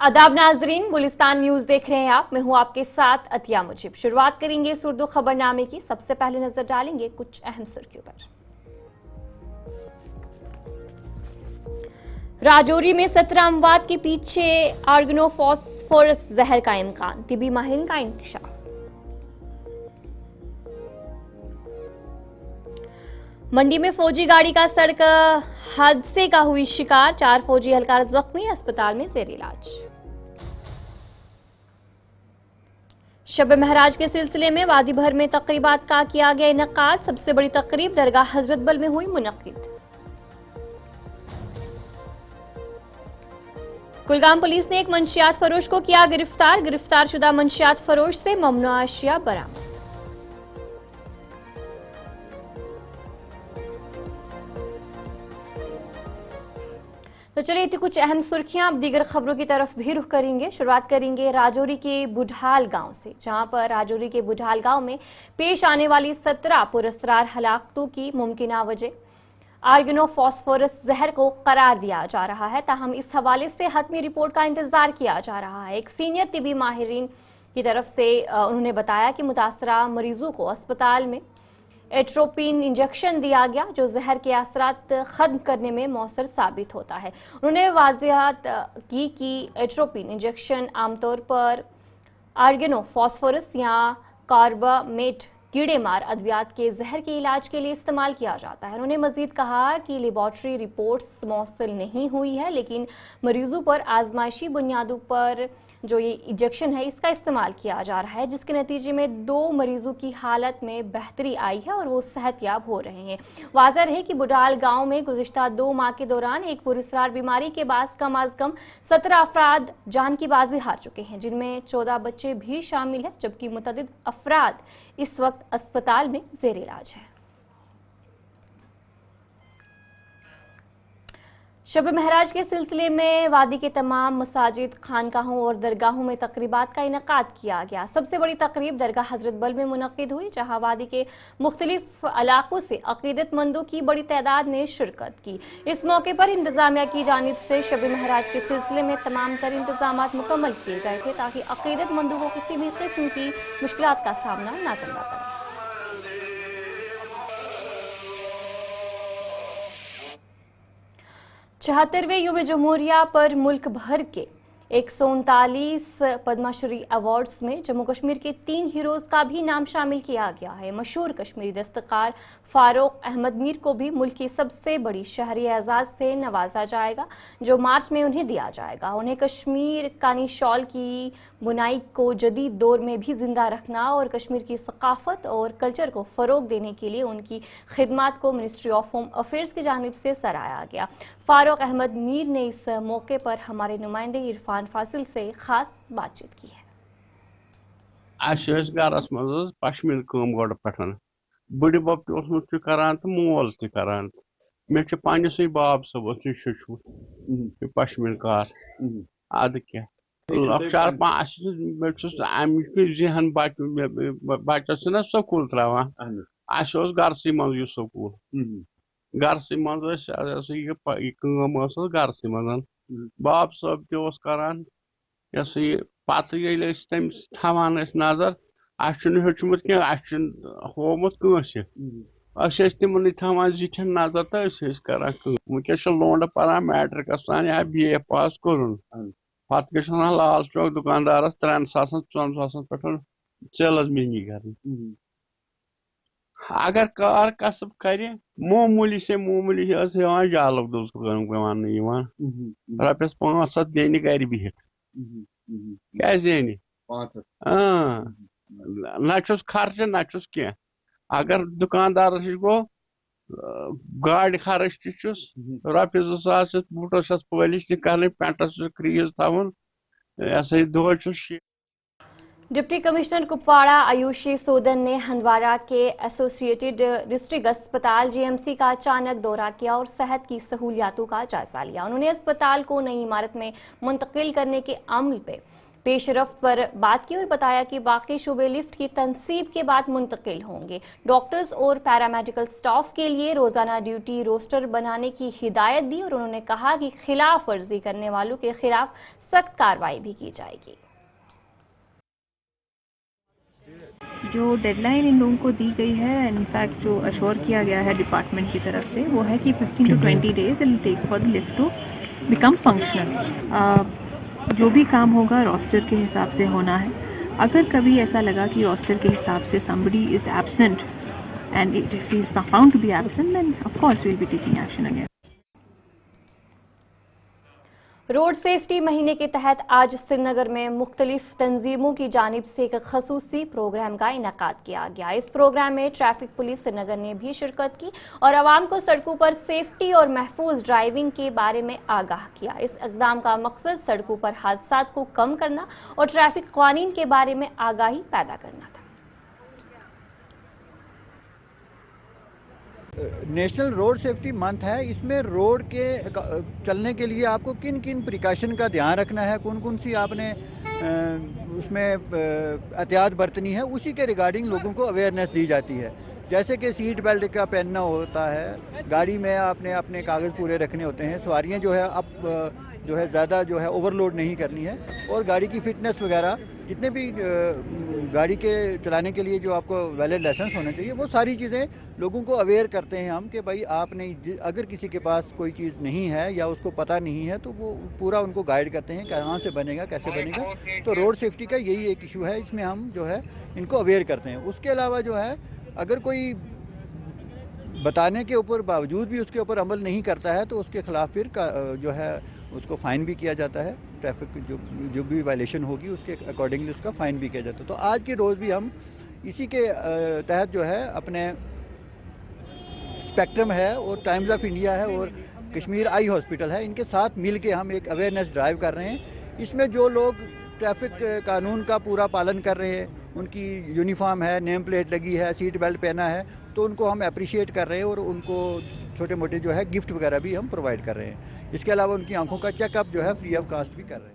आदाब नाजरीन, गुलिस्तान न्यूज देख रहे हैं आप। मैं हूं आपके साथ अतिया मुजीब। शुरुआत करेंगे इस उर्दू खबरनामे की। सबसे पहले नजर डालेंगे कुछ अहम सुर्खियों पर। राजौरी में 17 अमवात के पीछे आर्गेनोफॉस्फोरस जहर का इम्कान, तिबी माहिरीन का इंकशाफ। मंडी में फौजी गाड़ी का सड़क हादसे का हुई शिकार, 4 फौजी एहलकार जख्मी, अस्पताल में जेर इलाज। शब महराज के सिलसिले में वादी भर में तकरीबात का किया गया इनकाद। सबसे बड़ी तकरीब दरगाह हजरत बल में हुई मुनक्किद। कुलगाम पुलिस ने एक मंशियात फरोश को किया गिरफ्तार। गिरफ्तार शुदा मंशियात फरोश से ममनुआ अशिया बरामद। तो चलिए थी कुछ अहम सुर्खियां। अब दीगर खबरों की तरफ भी रुख करेंगे। शुरुआत करेंगे राजौरी के बुढ़ाल गांव से, जहां पर राजौरी के बुढ़ाल गांव में पेश आने वाली 17 पुरस्कार हलाकतों की मुमकिना वजह आर्गेनोफॉस्फोरस जहर को करार दिया जा रहा है। ताहम इस हवाले से हतमी रिपोर्ट का इंतजार किया जा रहा है। एक सीनियर तिबी माहिरीन की तरफ से उन्होंने बताया कि मुतासरा मरीजों को अस्पताल में एट्रोपिन इंजेक्शन दिया गया, जो जहर के असरात खत्म करने में मौसर साबित होता है। उन्होंने वाज़ेहत की कि एट्रोपिन इंजेक्शन आमतौर पर आर्गेनोफॉस्फोरस या कार्बामेट कीड़े मार अद्वियात के जहर के इलाज के लिए इस्तेमाल किया जाता है। उन्होंने मजीद कहा कि लेबॉर्ट्री रिपोर्ट्स मौसूल नहीं हुई है, लेकिन मरीजों पर आजमाइशी बुनियादों पर जो ये इंजेक्शन है इसका इस्तेमाल किया जा रहा है, जिसके नतीजे में 2 मरीजों की हालत में बेहतरी आई है और वो सेहतयाब हो रहे हैं। वाज़ह रहे कि बुढ़ाल गांव में गुज़िश्ता 2 माह के दौरान एक पुरस्कार बीमारी के बाद कम अज कम 17 अफराद जान की बाजी हार चुके हैं, जिनमें 14 बच्चे भी शामिल हैं, जबकि मुतअद्दिद अफराद इस वक्त अस्पताल में जेर इलाज है। शब महराज के सिलसिले में वादी के तमाम मसाजिद, खानकाहों और दरगाहों में तकरीबात का इनकाद किया गया। सबसे बड़ी तकरीब दरगाह हजरत बल में मुनक्किद हुई, जहां वादी के मुख्तलिफ इलाकों से अकीदतमंदों की बड़ी तादाद ने शिरकत की। इस मौके पर इंतजामिया की जानिब से शब महराज के सिलसिले में तमाम तर इंतजाम मुकम्मल किए गए थे, ताकि अकीदतमंदों को किसी भी किस्म की मुश्किलात का सामना न करना पड़े। 76वें यौम जमहूरिया पर मुल्क भर के 139 पद्मश्री अवार्ड्स में जम्मू कश्मीर के 3 हीरोज का भी नाम शामिल किया गया है। मशहूर कश्मीरी दस्तकार फारूक अहमद मीर को भी मुल्क की सबसे बड़ी शहरी एजाज से नवाजा जाएगा, जो मार्च में उन्हें दिया जाएगा। उन्हें कश्मीर कानी शॉल की बुनाई को जदीद दौर में भी जिंदा रखना और कश्मीर की सकाफत और कल्चर को फ़रोग देने के लिए उनकी खिदमात को मिनिस्ट्री ऑफ होम अफेयर्स की जानिब से सराहा गया। फारूक अहमद मीर ने इस मौके पर हमारे नुमाइंदे इरफान फासिल से खास बातचीत की है। गरस मज पश्मीन कम गोड़ पे बड़ बब तरान तो मोल तरान मे पस बाब सब शुचमुत पश्मीन कार अद क्या लचार जहन बचस ना स्कूल त्रावान गरस मज स्कूल गरस मज गरस मज बाब साहब तस करान पत तमिस थवान नजर हेचमुत कह होमुत कंस तिमन थवान जिठन नजर तो करान वनकस लोड पान मैट्रिकस तान या BA पास कोरुन पत गो लाल चौक दुकानदारस 3 सासन 4 सासन पे चल मिनी कर अगर कार कसब करे मामूली से मामूली जालक दोस वन रपस 500 दिन गर बिहित क्या जेन नचुस खर्च नचुस कह अगर दुकानदार गो गाड़ खर्च तुस रपस 2000 बूटस पलिश कर पेंटस क्रीज थवन यह दो डिप्टी कमिश्नर कुपवाड़ा आयुषी सोदन ने हंदवाड़ा के एसोसिएटेड डिस्ट्रिक्ट अस्पताल GMC का अचानक दौरा किया और सेहत की सहूलियातों का जायजा लिया। उन्होंने अस्पताल को नई इमारत में मुंतकिल करने के अमल पे पेशरफ्त पर बात की और बताया कि बाकी शोबे लिफ्ट की तनसीब के बाद मुंतकिल होंगे। डॉक्टर्स और पैरामेडिकल स्टाफ के लिए रोजाना ड्यूटी रोस्टर बनाने की हिदायत दी और उन्होंने कहा कि खिलाफ वर्जी करने वालों के खिलाफ सख्त कार्रवाई भी की जाएगी। जो डेडलाइन इन लोगों को दी गई है, इनफैक्ट जो अश्योर किया गया है डिपार्टमेंट की तरफ से, वो है कि 15 to 20 days it take for the lift to become functional. जो भी काम होगा रोस्टर के हिसाब से होना है। अगर कभी ऐसा लगा कि रोस्टर के हिसाब से somebody is absent and if he is found to be absent, then of course we will be taking action again. Road safety महीने के तहत आज श्रीनगर में मुख्तलिफ तंजीमों की जानिब से एक खसूसी प्रोग्राम का इनेकाद किया गया। इस प्रोग्राम में ट्रैफिक पुलिस श्रीनगर ने भी शिरकत की और आवाम को सड़कों पर सेफ्टी और महफूज ड्राइविंग के बारे में आगाह किया। इस इक़दाम का मकसद सड़कों पर हादसात को कम करना और ट्रैफिक कानून के बारे में आगाही पैदा करना था। नेशनल रोड सेफ्टी मंथ है। इसमें रोड के चलने के लिए आपको किन किन प्रिकॉशन का ध्यान रखना है, कौन कौन सी आपने उसमें एहतियात बरतनी है, उसी के रिगार्डिंग लोगों को अवेयरनेस दी जाती है। जैसे कि सीट बेल्ट का पहनना होता है, गाड़ी में आपने अपने कागज़ पूरे रखने होते हैं, सवारियाँ जो है अब जो है ज़्यादा जो है ओवरलोड नहीं करनी है, और गाड़ी की फ़िटनेस वगैरह जितने भी गाड़ी के चलाने के लिए जो आपको वैलिड लाइसेंस होना चाहिए, वो सारी चीज़ें लोगों को अवेयर करते हैं हम कि भाई आपने अगर किसी के पास कोई चीज़ नहीं है या उसको पता नहीं है तो वो पूरा उनको गाइड करते हैं कहाँ से बनेगा, कैसे बनेगा। तो रोड सेफ्टी का यही एक इशू है, इसमें हम जो है इनको अवेयर करते हैं। उसके अलावा जो है अगर कोई बताने के ऊपर बावजूद भी उसके ऊपर अमल नहीं करता है तो उसके खिलाफ फिर जो है उसको फ़ाइन भी किया जाता है। ट्रैफिक जो भी वायलेशन होगी उसके अकॉर्डिंगली उसका फ़ाइन भी किया जाता है। तो आज के रोज़ भी हम इसी के तहत जो है अपने स्पेक्ट्रम है और टाइम्स ऑफ इंडिया है और कश्मीर आई हॉस्पिटल है, इनके साथ मिल के हम एक अवेयरनेस ड्राइव कर रहे हैं। इसमें जो लोग ट्रैफिक कानून का पूरा पालन कर रहे हैं, उनकी यूनिफॉर्म है, नेम प्लेट लगी है, सीट बेल्ट पहना है, तो उनको हम अप्रिशिएट कर रहे हैं और उनको छोटे मोटे जो है गिफ्ट वगैरह भी हम प्रोवाइड कर रहे हैं। इसके अलावा उनकी आंखों का चेकअप जो है फ्री ऑफ कास्ट भी कर रहे हैं।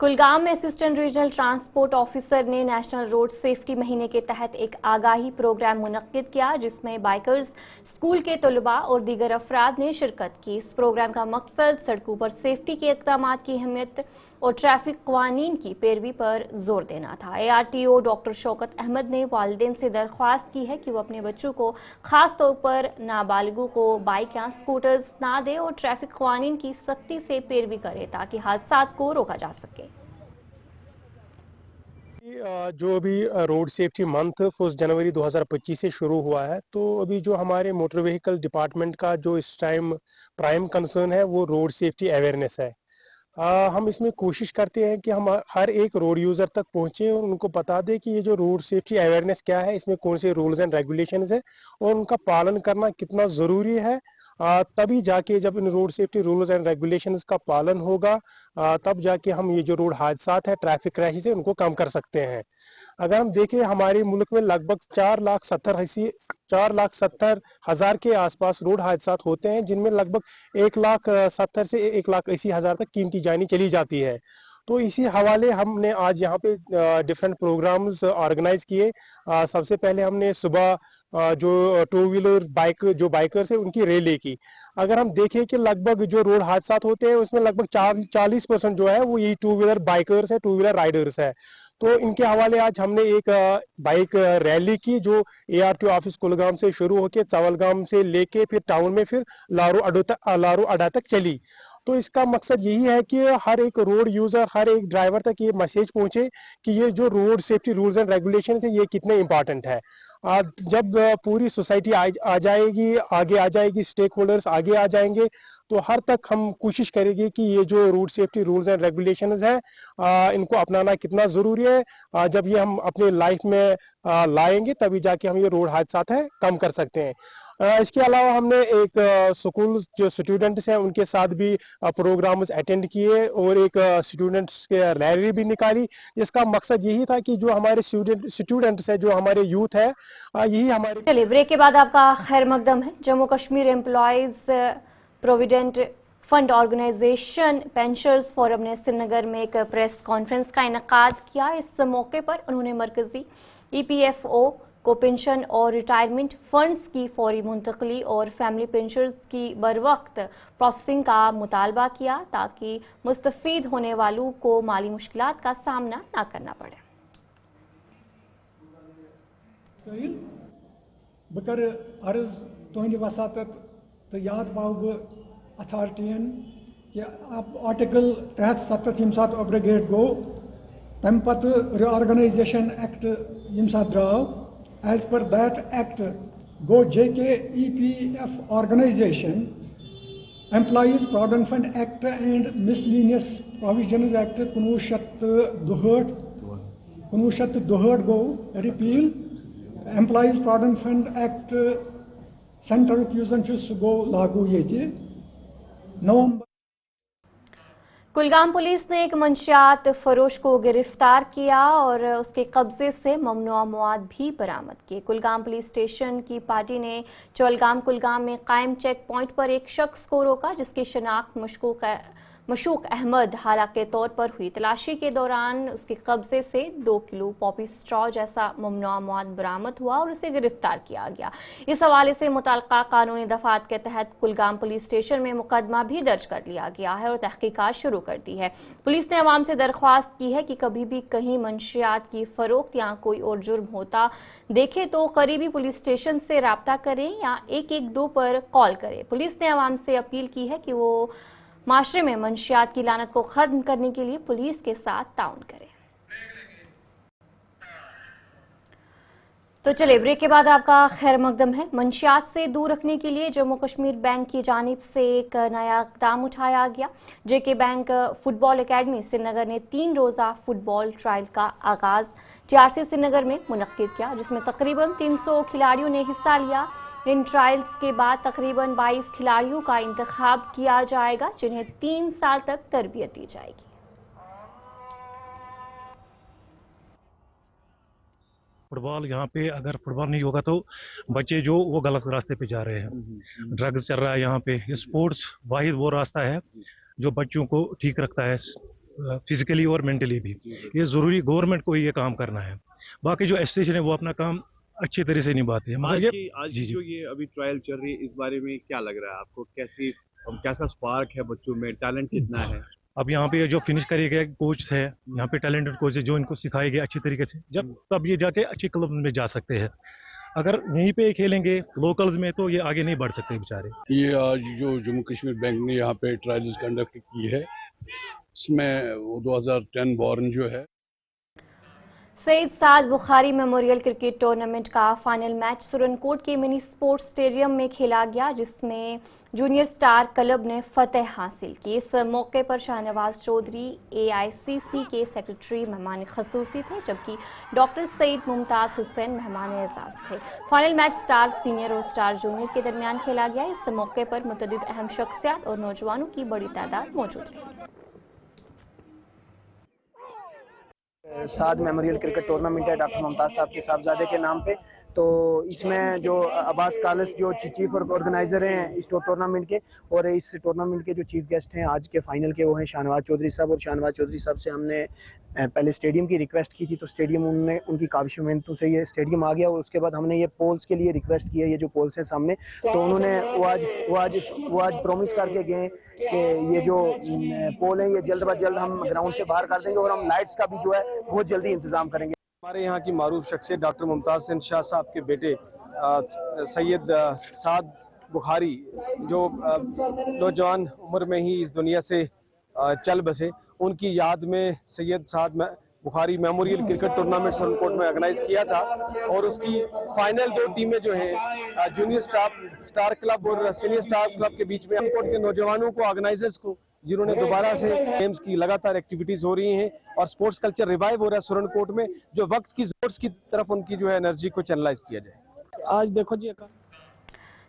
कुलगाम में असिस्टेंट रीजनल ट्रांसपोर्ट ऑफिसर ने नेशनल रोड सेफ्टी महीने के तहत एक आगाही प्रोग्राम मुनक्किद किया जिसमें बाइकर्स, स्कूल के तलबा और दीगर अफराद ने शिरकत की। इस प्रोग्राम का मकसद सड़कों पर सेफ्टी के इक़दामात की अहमियत और ट्रैफिक कानून की पैरवी पर जोर देना था। ARTO डॉक्टर शौकत अहमद ने वालिदैन से दरख्वास्त की है कि वो अपने बच्चों को खास तौर पर नाबालिगों को बाइक या स्कूटर्स ना दे और ट्रैफिक कानून की सख्ती से पैरवी करे ताकि हादसात को रोका जा सके। जो अभी रोड सेफ्टी मंथ 1 जनवरी 2025 से शुरू हुआ है, तो अभी जो हमारे मोटर व्हीकल डिपार्टमेंट का जो इस टाइम प्राइम कंसर्न है वो रोड सेफ्टी अवेयरनेस है। हम इसमें कोशिश करते हैं कि हम हर एक रोड यूज़र तक पहुंचे और उनको बता दें कि ये जो रोड सेफ्टी अवेयरनेस क्या है, इसमें कौन से रूल्स एंड रेगुलेशंस है और उनका पालन करना कितना ज़रूरी है। तभी जाके जब इन road safety rules and regulations का पालन होगा तब जाके हम ये जो रोड हादसात है, ट्रैफिक क्रैशेस है, उनको कम कर सकते हैं। अगर हम देखें हमारे मुल्क में लगभग 4,70,000 के आसपास रोड हादसात होते हैं जिनमें लगभग 1,70,000 से 1,80,000 तक कीमती जानी चली जाती है। तो इसी हवाले हमने आज यहाँ पे डिफरेंट प्रोग्राम्स ऑर्गेनाइज किए। सबसे पहले हमने सुबह जो टू व्हीलर जो बाइकर्स है उनकी रैली की। अगर हम देखें कि लगभग जो रोड हादसात होते हैं उसमें लगभग 40% जो है वो यही टू व्हीलर बाइकर्स है, टू व्हीलर राइडर्स है। तो इनके हवाले आज हमने एक बाइक रैली की जो ARTO ऑफिस कुलगाम से शुरू होकर चवलगाम से लेके फिर टाउन में फिर लारू अड्डा तक चली। तो इसका मकसद यही है कि हर एक रोड यूजर, हर एक ड्राइवर तक ये मैसेज पहुंचे कि ये जो road safety rules and regulations है ये कितने इंपॉर्टेंट है। जब पूरी सोसाइटी आ जाएगी, आगे आ जाएगी, स्टेक होल्डर्स आगे आ जाएंगे, तो हर तक हम कोशिश करेंगे कि ये जो road safety rules and regulations है इनको अपनाना कितना ज़रूरी है। जब ये हम अपने लाइफ में लाएंगे तभी जाके हम ये रोड हादसात है कम कर सकते हैं। इसके अलावा हमने एक स्कूल जो स्टूडेंट्स हैं उनके साथ भी प्रोग्राम्स अटेंड किए और एक स्टूडेंट्स के रैली भी निकाली जिसका मकसद यही था कि जो हमारे स्टूडेंट्स हैं, जो हमारे यूथ है, यही हमारे। चलिए ब्रेक के बाद आपका खैर मकदम है। Jammu Kashmir employees provident fund organisation pensioners forum ने श्रीनगर में एक प्रेस कॉन्फ्रेंस का इनेकाद किया। इस मौके पर उन्होंने मरकजी EPFO को पेंशन और रिटायरमेंट फंड्स की फौरी मुंतकली और फैमिली पेंशनर्स की बरवक्त प्रोसेसिंग का मुतालबा किया ताकि मुस्तफीद होने वालों को माली मुश्किलात का सामना न करना पड़े। बकर अर्ज तुहंद वसातत तो याद पाओ अथॉरिटियन कि आप आर्टिकल 370 यम सात अब्रोगेट गो तम पत रिऑर्गनाइजेशन एक्ट यम सात द्राव एज पर दैट एक्ट गो JK EPF organisation employees provident fund act and miscellaneous provisions act 1962 गो repeal employees provident fund act central क्यूजन गो लागू ये नवंबर। कुलगाम पुलिस ने एक मंशियात फरोश को गिरफ्तार किया और उसके कब्जे से ममनुआ मवाद भी बरामद किए। कुलगाम पुलिस स्टेशन की पार्टी ने चौलगाम कुलगाम में कायम चेक पॉइंट पर एक शख्स को रोका जिसकी शनाख्त मशूक अहमद हाला के तौर पर हुई। तलाशी के दौरान उसके कब्जे से 2 किलो पॉपी स्ट्रॉ जैसा ममनुआ मवाद बरामद हुआ और उसे गिरफ्तार किया गया। इस हवाले से मुताल्लिका कानूनी दफात के तहत कुलगाम पुलिस स्टेशन में मुकदमा भी दर्ज कर लिया गया है और तहकीकात शुरू कर दी है। पुलिस ने अवाम से दरख्वास्त की है कि कभी भी कहीं मंशियात की फरोख्त या कोई और जुर्म होता देखे तो करीबी पुलिस स्टेशन से राब्ता करें या 112 पर कॉल करें। पुलिस ने अवाम से अपील की है कि वो माशरे में मंशियात की लानत को खत्म करने के लिए पुलिस के साथ ताउन करें। तो चलिए ब्रेक के बाद आपका खैर मकदम है। मंशियात से दूर रखने के लिए जम्मू कश्मीर बैंक की जानिब से एक नया इक़दाम उठाया गया। JK bank football academy Srinagar ने 3 रोज़ा फुटबॉल ट्रायल का आगाज TRC श्रीनगर में मुनक्किद किया जिसमें तकरीबन 300 खिलाड़ियों ने हिस्सा लिया। इन ट्रायल्स के बाद तकरीबन 22 खिलाड़ियों का इंतखाब किया जाएगा जिन्हें 3 साल तक तरबियत दी जाएगी। फुटबॉल यहाँ पे अगर फुटबॉल नहीं होगा तो बच्चे जो वो गलत रास्ते पे जा रहे हैं, ड्रग्स चल रहा है यहाँ पे। स्पोर्ट्स वाहिद वो रास्ता है जो बच्चों को ठीक रखता है फिजिकली और मेंटली भी। ये जरूरी गवर्नमेंट को ये काम करना है। बाकी जो एसोसिएशन है वो अपना काम अच्छी तरह से निभाते हैं। मगर आज जो ये अभी ट्रायल चल रही है इस बारे में क्या लग रहा है आपको? कैसा स्पार्क है बच्चों में, टैलेंट कितना है? अब यहाँ पे जो फिनिश करे गए कोच है, यहाँ पे टैलेंटेड कोच है जो इनको सिखाए गए अच्छी तरीके से, जब तब ये जाके अच्छे क्लब में जा सकते हैं। अगर यहीं पे खेलेंगे लोकल्स में तो ये आगे नहीं बढ़ सकते बेचारे। ये आज जो जम्मू कश्मीर बैंक ने यहाँ पे ट्रायल्स कंडक्ट की है, इसमें वो 2010 बॉर्न जो है सईद साद बुखारी मेमोरियल क्रिकेट टूर्नामेंट का फाइनल मैच सुरनकोट के मिनी स्पोर्ट्स स्टेडियम में खेला गया जिसमें जूनियर स्टार क्लब ने फतेह हासिल की। इस मौके पर शाहनवाज चौधरी AICC के सेक्रेटरी मेहमान खसूसी थे जबकि डॉक्टर सईद मुमताज हुसैन मेहमान एजाज थे। फाइनल मैच स्टार सीनियर और स्टार जूनियर के दरमियान खेला गया। इस मौके पर मुतअद्दिद अहम शख्सियात और नौजवानों की बड़ी तादाद मौजूद रही। साद मेमोरियल क्रिकेट टूर्नामेंट है डॉक्टर मुमताज साहब के साहबजादे के नाम पे। तो इसमें जो अब्बास कालिस जो चीफ ऑर्गेनाइजर हैं इस टूर्नामेंट के, और इस टूर्नामेंट के जो चीफ गेस्ट हैं आज के फाइनल के वो हैं शाहनवाज चौधरी साहब। और शाहनवाज चौधरी साहब से हमने पहले स्टेडियम की रिक्वेस्ट की थी तो स्टेडियम उन्होंने उनकी काविश मेहनतों से ये स्टेडियम आ गया। और उसके बाद हमने ये पोल्स के लिए रिक्वेस्ट की है, ये जो पोल्स हैं सामने, तो उन्होंने वो आज प्रॉमिस करके गए कि ये जो पोल हैं ये जल्द ब जल्द हम ग्राउंड से बाहर कर देंगे और हम लाइट्स का भी जो है बहुत जल्दी इंतजाम करेंगे। हमारे यहाँ की मारूफ शख्सियत डॉक्टर मुमताज हुसैन शाह साहब के बेटे सैयद साद बुखारी जो नौजवान उम्र में ही इस दुनिया से चल बसे, उनकी याद में Syed Saad Bukhari memorial cricket tournament Surankote में ऑर्गेनाइज किया था। और उसकी फाइनल 2 टीमें जो हैं जूनियर स्टार क्लब और सीनियर स्टार क्लब के बीच में सुरनकोट के नौजवानों को, ऑर्गेनाइजर्स को, जिन्होंने दोबारा से गेम्स की लगातार एक्टिविटीज हो रही हैं और स्पोर्ट्स कल्चर रिवाइव हो रहा है सुरनकोट में, जो वक्त की स्पोर्ट्स की तरफ उनकी जो है एनर्जी को चैनलाइज किया जाए। आज देखो जी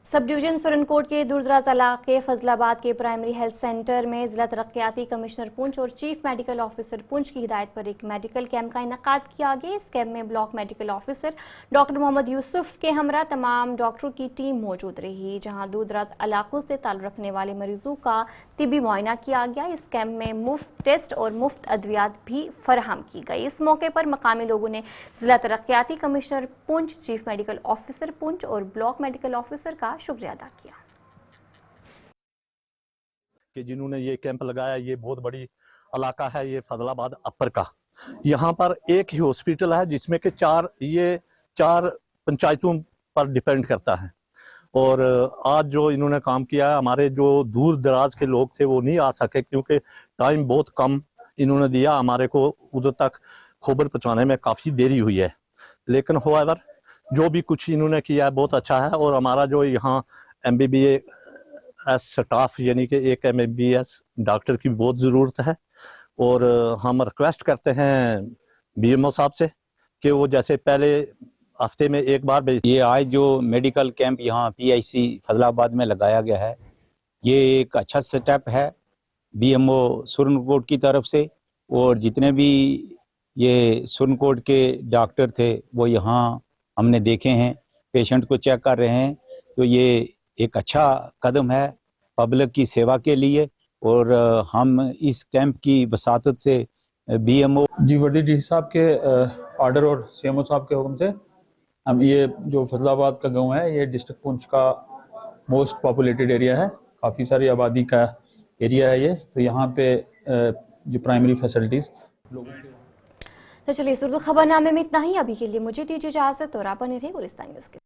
सब डिवीजन सुरनकोट के दूरदराज इलाके फजलाबाद के प्राइमरी हेल्थ सेंटर में जिला तरक्याती कमिश्नर पुंछ और चीफ मेडिकल ऑफिसर पुंछ की हिदायत पर एक मेडिकल कैंप का इनेकाद किया गया। इस कैंप में block medical officer doctor Mohammad Yusuf के हमरा तमाम डॉक्टरों की टीम मौजूद रही, जहां दूरदराज इलाकों से ताल्लुक रखने वाले मरीजों का तिबी मुआयना किया गया। इस कैंप में मुफ्त टेस्ट और मुफ्त अद्वियात भी फराहम की गई। इस मौके पर मकामी लोगों ने जिला तरक्याती commissioner Poonch, chief medical officer Poonch और ब्लॉक मेडिकल ऑफिसर का शुक्रिया अदा किया कि जिन्होंने ये कैंप लगाया। ये बहुत बड़ी इलाका है ये फजलाबाद अपर का। यहाँ पर एक ही हॉस्पिटल है जिसमें कि चार पंचायतों पर डिपेंड करता है। और आज जो इन्होंने काम किया है, हमारे जो दूर दराज के लोग थे वो नहीं आ सके क्योंकि टाइम बहुत कम इन्होंने दिया हमारे को, उधर तक खबर पहुँचाने में काफ़ी देरी हुई है। लेकिन होएवर जो भी कुछ इन्होंने किया है बहुत अच्छा है। और हमारा जो यहाँ MBBS स्टाफ यानी कि एक MBBS डॉक्टर की बहुत ज़रूरत है। और हम रिक्वेस्ट करते हैं BMO साहब से कि वो जैसे पहले हफ्ते में एक बार ये आज जो मेडिकल कैंप यहाँ PIC फजलाबाद में लगाया गया है, ये एक अच्छा स्टेप है BMO सुरनकोट की तरफ से। और जितने भी ये सुरनकोट के डॉक्टर थे वो यहाँ हमने देखे हैं, पेशेंट को चेक कर रहे हैं, तो ये एक अच्छा कदम है पब्लिक की सेवा के लिए। और हम इस कैंप की वसातत से BMO जी वर्दी डी साहब के ऑर्डर और CMO साहब के हुक्म से हम ये जो फजलाबाद का गांव है ये डिस्ट्रिक्ट पुंछ का मोस्ट पॉपुलेटेड एरिया है, काफ़ी सारी आबादी का एरिया है ये। तो यहाँ पे जो प्राइमरी फैसिलिटीज़ लोगों के। तो चलिए इस उर्दू खबरनामे में इतना ही। अभी के लिए मुझे दीजिए इजाजत और आप बने रहे गुलिस्तान न्यूज़ के।